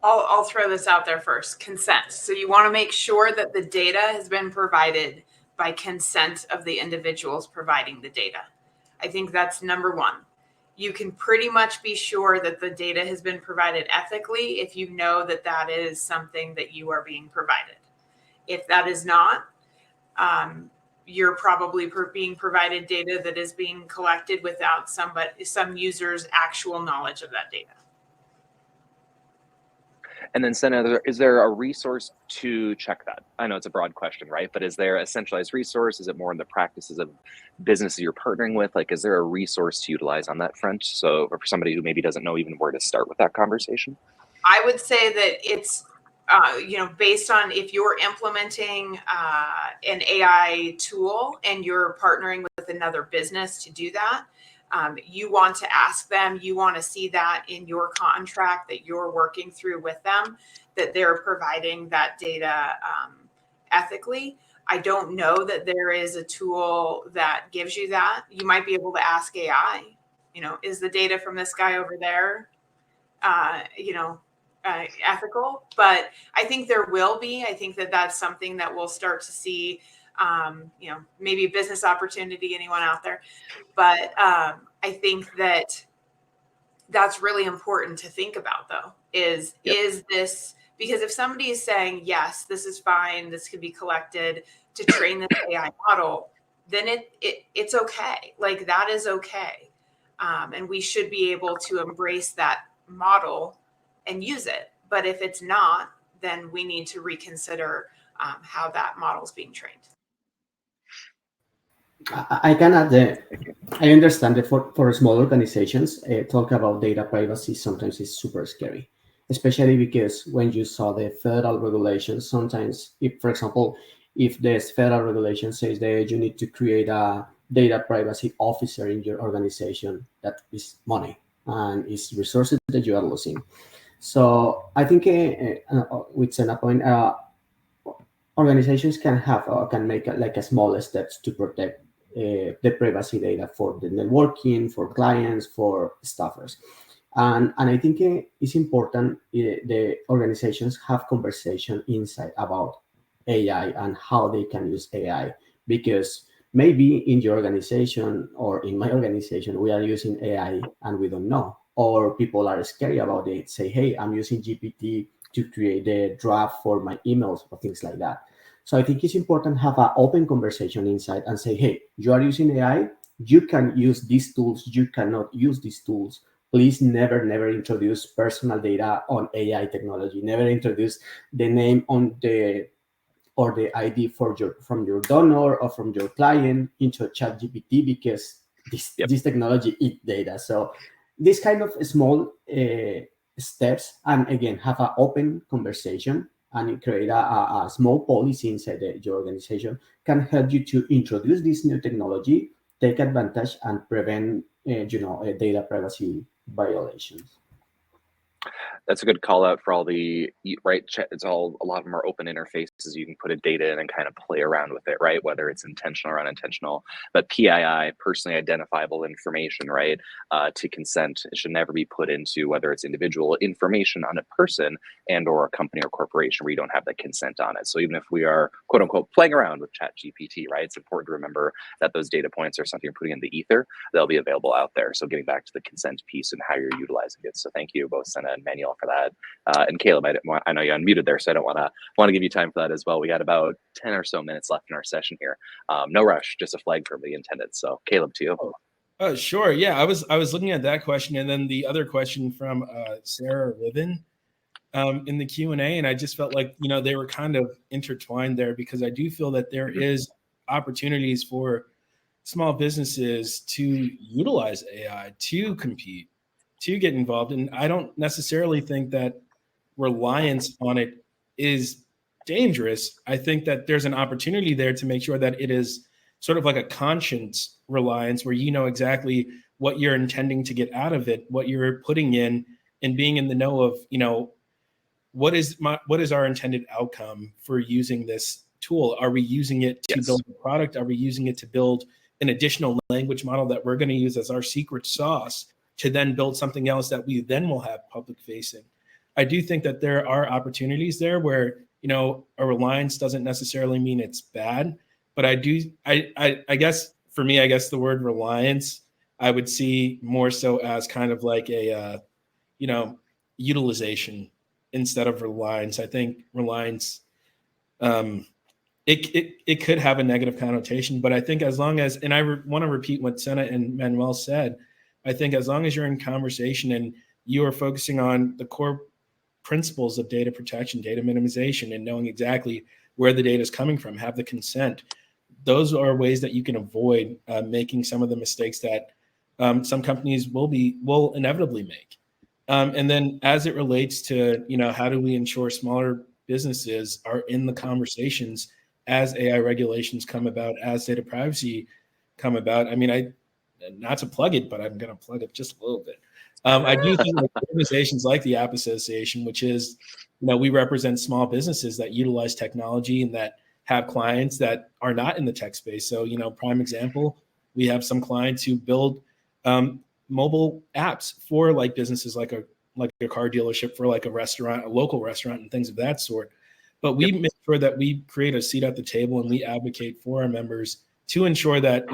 I'll throw this out there first. Consent. So you want to make sure that the data has been provided by consent of the individuals providing the data. I think that's number one. You can pretty much be sure that the data has been provided ethically if you know that that is something that you are being provided. If that is not, you're probably being provided data that is being collected without some user's actual knowledge of that data. And then, Senator, is there a resource to check that? I know it's a broad question, right? But is there a centralized resource? Is it more in the practices of businesses you're partnering with? Is there a resource to utilize on that front? So for somebody who maybe doesn't know even where to start with that conversation? I would say that it's, based on if you're implementing an AI tool and you're partnering with another business to do that, you want to ask them, you want to see that in your contract that you're working through with them, that they're providing that data ethically. I don't know that there is a tool that gives you that. You might be able to ask AI, is the data from this guy over there, ethical? But I think there will be. I think that that's something that we'll start to see, maybe a business opportunity, anyone out there. But I think that that's really important to think about, though, is this, because if somebody is saying, yes, this is fine, this could be collected to train this AI model, then it's okay. Like that is okay. And we should be able to embrace that model and use it. But if it's not, then we need to reconsider how that model is being trained. I can add that I understand that for small organizations, talk about data privacy sometimes is super scary, especially because when you saw the federal regulations, sometimes, if, for example, if this federal regulation says that you need to create a data privacy officer in your organization, that is money and is resources that you are losing. So I think with Senna point, organizations can have can make like a small steps to protect the privacy data for the networking, for clients, for staffers. And I think it's important the organizations have conversation inside about AI and how they can use AI, because maybe in your organization or in my organization we are using AI and we don't know, or people are scary about it, say, hey, I'm using GPT to create the draft for my emails or things like that. So I think it's important to have an open conversation inside and say, hey, you are using AI, you can use these tools, you cannot use these tools. Please never introduce personal data on AI technology. Never introduce the name on the or the ID for your from your donor or from your client into chat GPT, because this technology eat data. So this kind of small steps, and again, have an open conversation and create a small policy inside your organization, can help you to introduce this new technology, take advantage, and prevent data privacy violations. That's a good call out for all the right. It's all, a lot of them are open interfaces. You can put a data in and kind of play around with it, right? Whether it's intentional or unintentional. But PII, personally identifiable information, right? To consent, it should never be put into whether it's individual information on a person and or a company or corporation where you don't have that consent on it. So even if we are quote unquote playing around with Chat GPT, right? It's important to remember that those data points are something you're putting in the ether. They'll be available out there. So getting back to the consent piece and how you're utilizing it. So thank you both, Senna and Manuel, for that. And Caleb, I know you unmuted there, so I don't want to give you time for that as well. We got about 10 or so minutes left in our session here. No rush, just a flag for the intended. So Caleb, to you. Oh, sure. Yeah, I was looking at that question, and then the other question from Sarah Riven in the Q&A, and I just felt like they were kind of intertwined there, because I do feel that there is opportunities for small businesses to utilize AI to compete, to get involved. And I don't necessarily think that reliance on it is dangerous. I think that there's an opportunity there to make sure that it is sort of like a conscience reliance, where you know exactly what you're intending to get out of it, what you're putting in, and being in the know of, what is our intended outcome for using this tool? Are we using it to build a product? Are we using it to build an additional language model that we're going to use as our secret sauce to then build something else that we then will have public facing? I do think that there are opportunities there where, a reliance doesn't necessarily mean it's bad, but I guess for me, the word reliance, I would see more so as kind of like a, utilization instead of reliance. I think reliance, it could have a negative connotation, but I think as long as, and I want to repeat what Senna and Manuel said, I think as long as you're in conversation and you are focusing on the core principles of data protection, data minimization, and knowing exactly where the data is coming from, have the consent, those are ways that you can avoid making some of the mistakes that some companies will inevitably make. And then as it relates to, how do we ensure smaller businesses are in the conversations as AI regulations come about, as data privacy come about? I mean, not to plug it, but I'm going to plug it just a little bit. I do think like organizations like the App Association, which is, we represent small businesses that utilize technology and that have clients that are not in the tech space. So, prime example, we have some clients who build mobile apps for like businesses like a car dealership, for like a restaurant, a local restaurant, and things of that sort. But we make sure that we create a seat at the table and we advocate for our members to ensure that,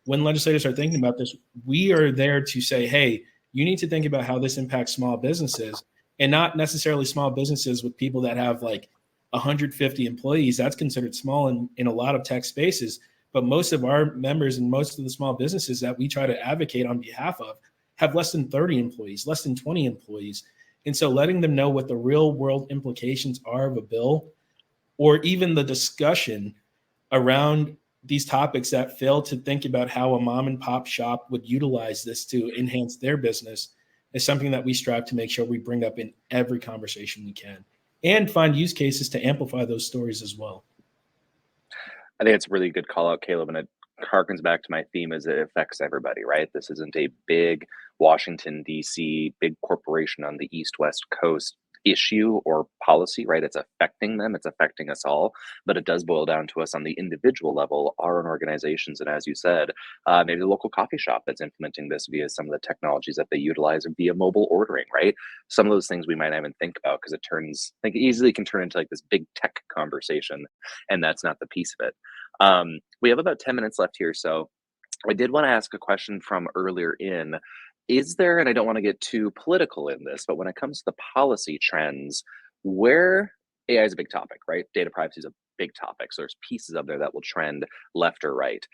when legislators are thinking about this, we are there to say, hey, you need to think about how this impacts small businesses, and not necessarily small businesses with people that have like 150 employees. That's considered small in a lot of tech spaces. but most of our members and most of the small businesses that we try to advocate on behalf of have less than 30 employees, less than 20 employees. And so letting them know what the real world implications are of a bill, or even the discussion around these topics that fail to think about how a mom and pop shop would utilize this to enhance their business, is something that we strive to make sure we bring up in every conversation we can, and find use cases to amplify those stories as well. I think it's a really good call out, Caleb, and it harkens back to my theme as it affects everybody, right? This isn't a big Washington, D.C., big corporation on the East-West coast issue or policy, right? It's affecting them, it's affecting us all, but it does boil down to us on the individual level, our own organizations, and as you said, maybe the local coffee shop that's implementing this via some of the technologies that they utilize via mobile ordering, right? Some of those things we might not even think about because it turns, like, easily can turn into like this big tech conversation, and that's not the piece of it. We have about 10 minutes left here, so I did want to ask a question from earlier in. Is there, and I don't want to get too political in this, but when it comes to the policy trends, where AI is a big topic, right? Data privacy is a big topic. So there's pieces of there that will trend left or right.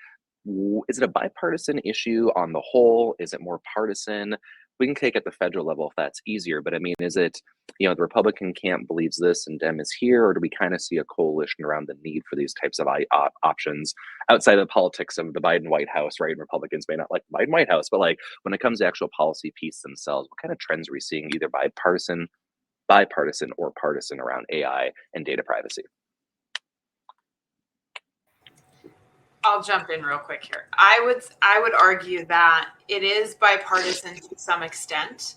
Is it a bipartisan issue on the whole? Is it more partisan? We can take at the federal level if that's easier, but I mean, is it, the Republican camp believes this and Dem is here, or do we kind of see a coalition around the need for these types of options outside of the politics of the Biden White House, right? And Republicans may not like the Biden White House, but like when it comes to actual policy piece themselves, what kind of trends are we seeing either bipartisan or partisan around AI and data privacy? I'll jump in real quick here. I would argue that it is bipartisan to some extent.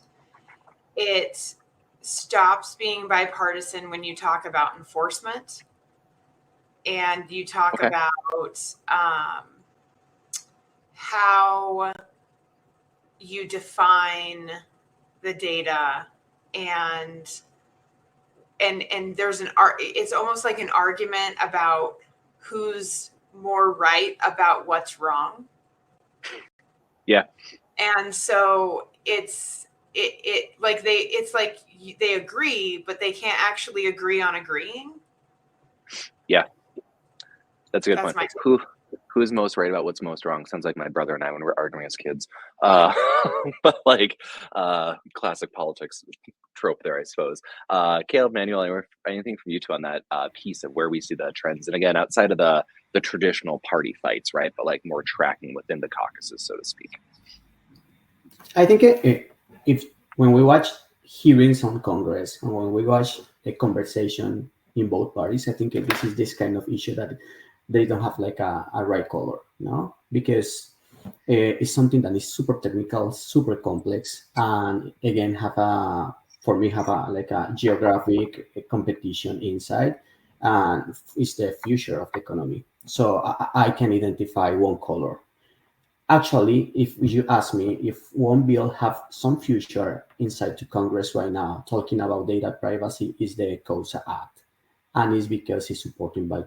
It stops being bipartisan when you talk about enforcement and you talk about how you define the data, and there's it's almost like an argument about who's more right about what's wrong. Yeah. And so it's like they agree, but they can't actually agree on agreeing. Yeah. That's a good point. Who is most right about what's most wrong? Sounds like my brother and I when we were arguing as kids. But like classic politics trope there, I suppose. Caleb, Manuel, anything from you two on that piece of where we see the trends? And again, outside of the traditional party fights, right? But like more tracking within the caucuses, so to speak. I think if when we watch hearings on Congress and when we watch a conversation in both parties, I think this is this kind of issue that they don't have like a right color, because it's something that is super technical, super complex, and again have a geographic competition inside, and it's the future of the economy. So I can identify one color. Actually, if you ask me if one bill have some future inside to Congress right now talking about data privacy, is the COSA Act, and it's because it's supported by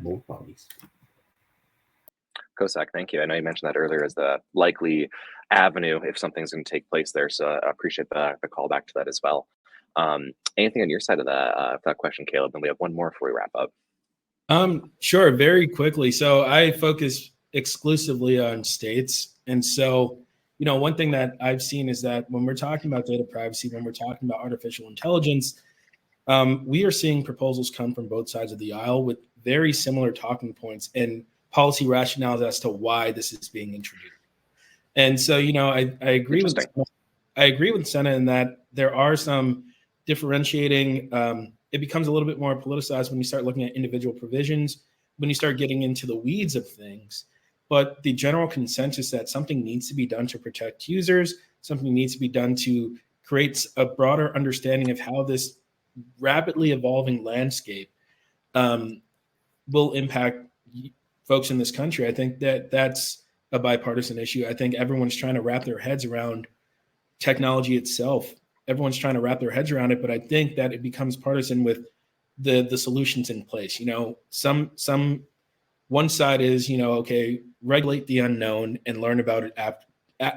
both parties. COSAC, thank you. I know you mentioned that earlier as the likely avenue if something's going to take place there. So I appreciate the call back to that as well. Anything on your side of that question, Caleb? And we have one more before we wrap up. Sure, very quickly. So I focus exclusively on states. And so, one thing that I've seen is that when we're talking about data privacy, when we're talking about artificial intelligence, we are seeing proposals come from both sides of the aisle with very similar talking points and policy rationales as to why this is being introduced. And so, I agree with Senna in that there are some differentiating. It becomes a little bit more politicized when you start looking at individual provisions, when you start getting into the weeds of things. But the general consensus that something needs to be done to protect users, something needs to be done to create a broader understanding of how this rapidly evolving landscape will impact folks in this country. I think that that's a bipartisan issue. I think everyone's trying to wrap their heads around technology itself. Everyone's trying to wrap their heads around it, but I think that it becomes partisan with the solutions in place. Some one side is, okay, regulate the unknown and learn about it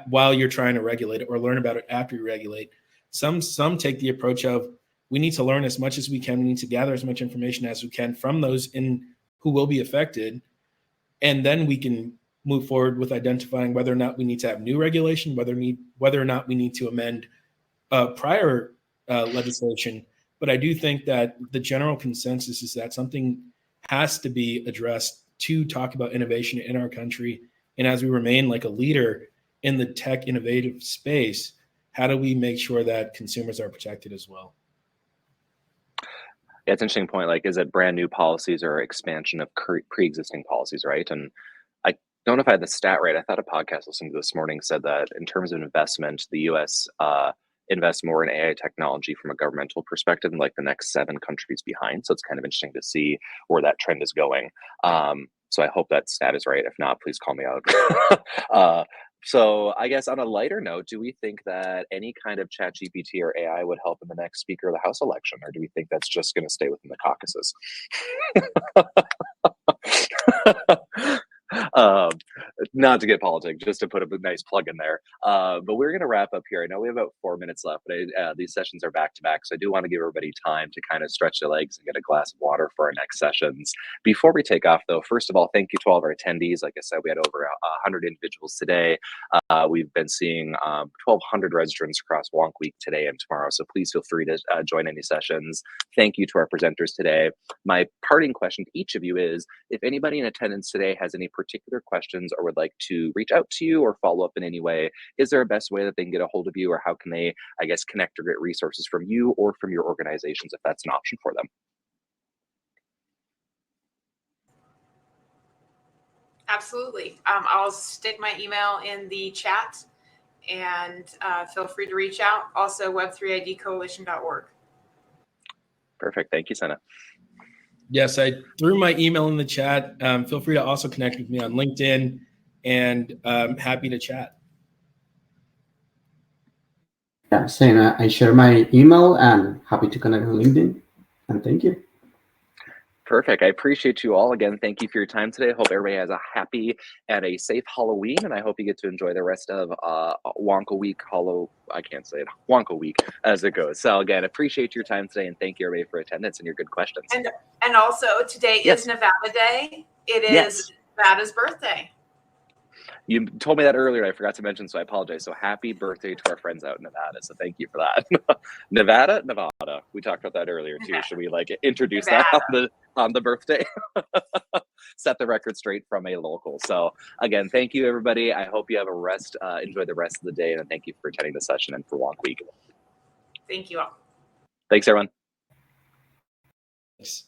while you're trying to regulate it, or learn about it after you regulate. Some take the approach of, we need to learn as much as we can. We need to gather as much information as we can from those who will be affected, And then we can move forward with identifying whether or not we need to have new regulation, whether or not we need to amend prior legislation. But I do think that the general consensus is that something has to be addressed to talk about innovation in our country. And as we remain like a leader in the tech innovative space, how do we make sure that consumers are protected as well? Yeah, it's an interesting point. Like, is it brand new policies or expansion of pre-existing policies, right? And I don't know if I had the stat right. I thought a podcast listening to this morning said that in terms of investment, the U.S. Invest more in AI technology from a governmental perspective than like the next 7 countries behind. So it's kind of interesting to see where that trend is going. So I hope that stat is right. If not, please call me out. So I guess on a lighter note, do we think that any kind of chat GPT or AI would help in the next Speaker of the House election? Or do we think that's just going to stay within the caucuses? Not to get politics, just to put a nice plug in there. But we're going to wrap up here. I know we have about 4 minutes left, but these sessions are back to back. So I do want to give everybody time to kind of stretch their legs and get a glass of water for our next sessions. Before we take off, though, first of all, thank you to all of our attendees. Like I said, we had over 100 individuals today. We've been seeing 1,200 registrants across Wonk Week today and tomorrow. So please feel free to join any sessions. Thank you to our presenters today. My parting question to each of you is, if anybody in attendance today has any particular questions or would like to reach out to you or follow up in any way, is there a best way that they can get a hold of you, or how can they, I guess, connect or get resources from you or from your organizations if that's an option for them? Absolutely. I'll stick my email in the chat, and feel free to reach out. Also, web3idcoalition.org. Perfect. Thank you, Senna. Yes, I threw my email in the chat. Feel free to also connect with me on LinkedIn, and I'm happy to chat. Yeah, same. I share my email and happy to connect on LinkedIn. And thank you. Perfect. I appreciate you all. Again, thank you for your time today. Hope everybody has a happy and a safe Halloween, and I hope you get to enjoy the rest of Wonka Week, Wonka Week as it goes. So again, appreciate your time today, and thank you everybody for attendance and your good questions. And also, today is Nevada Day. It is Nevada's birthday. You told me that earlier. I forgot to mention, so I apologize. So happy birthday to our friends out in Nevada. So thank you for that. Nevada. We talked about that earlier too. Nevada. Should we like introduce that on the birthday? Set the record straight from a local. So again, thank you everybody. I hope you have enjoy the rest of the day, and thank you for attending the session and for Wonk Week. Thank you all. Thanks everyone. Thanks.